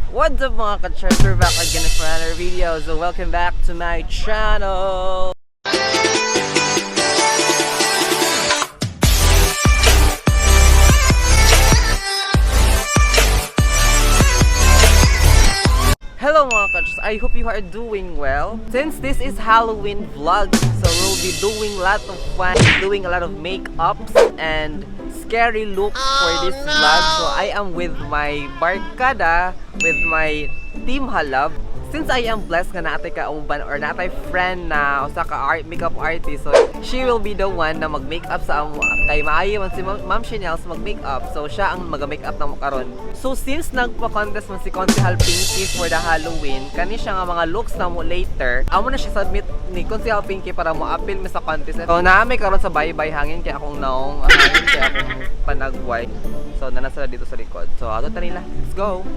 What's up mga ka-church? We're back again for another video. So welcome back to my channel. Hello mga ka-church, I hope you are doing well. Since this is Halloween vlog, so we'll be doing a lot of fun, doing a lot of makeups and scary look for this vlog. So I am with my barkada, with my team halab. Since I am blessed nga natay kauban or natay friend na usa ka makeup artist, so she will be the one na mag-makeup sa amo. Kay maayo man si Ma'am Chanel mag-makeup, so siya ang mag-makeup na mo karon. So since nagpa-contest man si Konsehal Pinky for the Halloween, kani siya nga mga looks na mo later, amo na siya submit ni Konsehal Pinky para mo appeal mi sa contest. So naami karon sa baybay hangin kay akong naong hangin kay akong panagway. So, nanasa dito sa likod. So, ato ta nila. Let's go!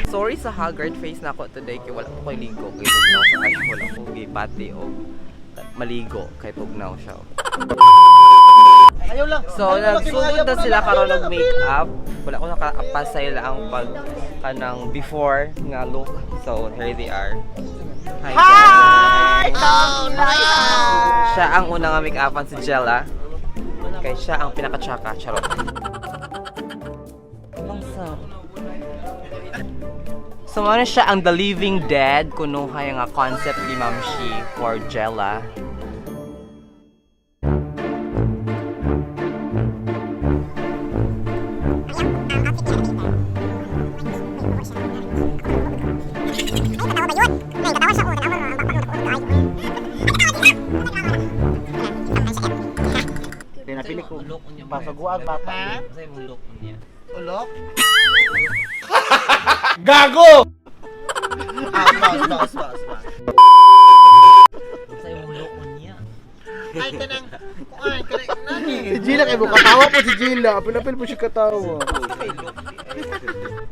Sorry sa haggard face na ako today kay wala ko kay ligo. Kay tugnaw sa ash. Wala ko gipati o maligo. Kay tugnaw siya. Ayaw lang. So, nagsugod na sila karon ng makeup. Wala ko nakapasay lang ang pag kanang before nga look. So, here they are. Hi! Siya ang unang make-upan si Jella. Kay siya ang pinaka-tsaka. Charot. So, ano siya ang The Living Dead kunuha yung concept ni Ma'am Shi for Jella. Pinapili ko pasaguan bata. Sa imong look niya. Ulok? Gago! Bas. Sa imong look niya. Ay, kanang kuan, kanang nani. Si Gila kay mo katawa po si Gila. Pinapil po siya katawa.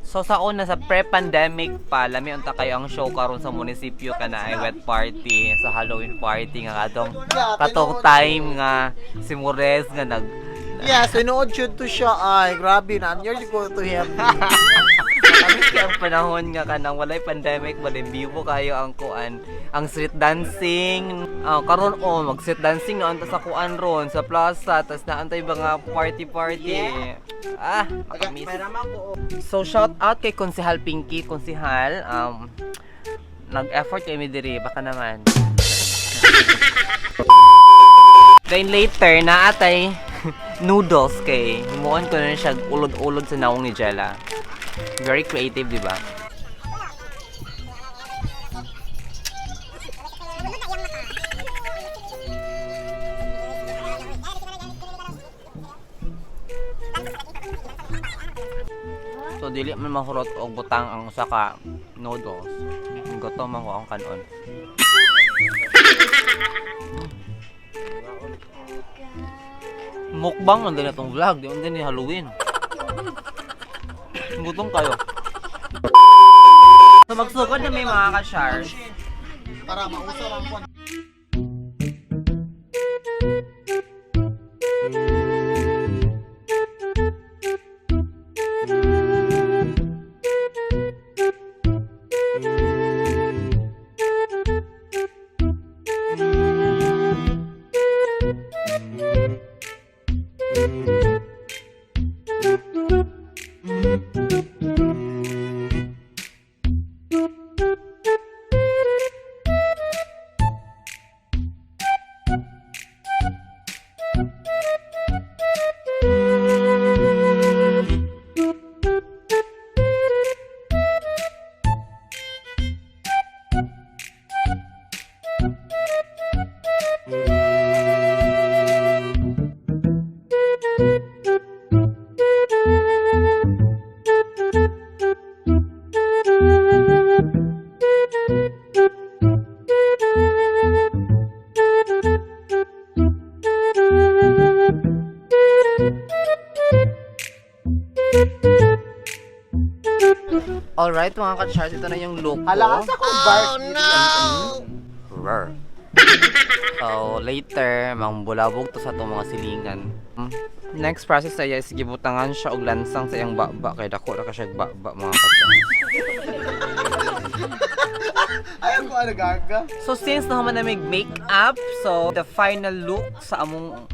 So sa una sa pre-pandemic pa, lami unta kayo ang show karon sa munisipyo kana ay wet party, sa Halloween party nga katong time nga si Mores nga nag Yes, tinuod shoot to siya. Ay, grabe na. You're go to him. kami kaya ang panahon nga kanang walay pandemic ba din bibo kayo ang kuan ang street dancing karon mag street dancing na anta sa kuan ron sa plaza tas naantay mga party makamiss. So shout out kay Konsehal Pinky, Konsehal nag-effort kay mi diri baka naman. Then later na atay noodles kay himuon ko na siya ulod-ulod sa naong ni Jella. Very creative, di ba? So dili man mahurot og butang ang usa ka noodles. Gutom man ko ang kanon. Mukbang man din itong vlog, di man din ni Halloween. Gutom kayo. So magsugod na may mga ka-chars. Para mausap ang kuan. Alright mga ka-chars, ito na yung look ko. Hala, asa ko bark. Rar. So, later, mangbulabog to sa itong mga silingan. Next process na is gibutangan siya og lansang sa iyang baba kay dako ra ka siya baba mga katsang. Ayaw ko ano gaga. So since naman na may make-up, so the final look sa among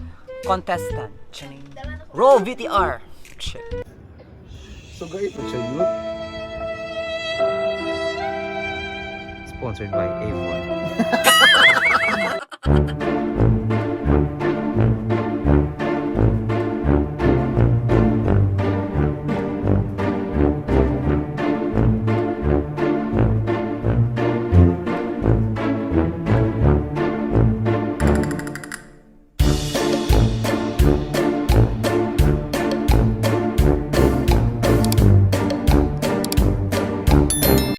contestant. Chaning. Roll VTR. Shit. So guys, ito siya yun. Sponsored by Avon.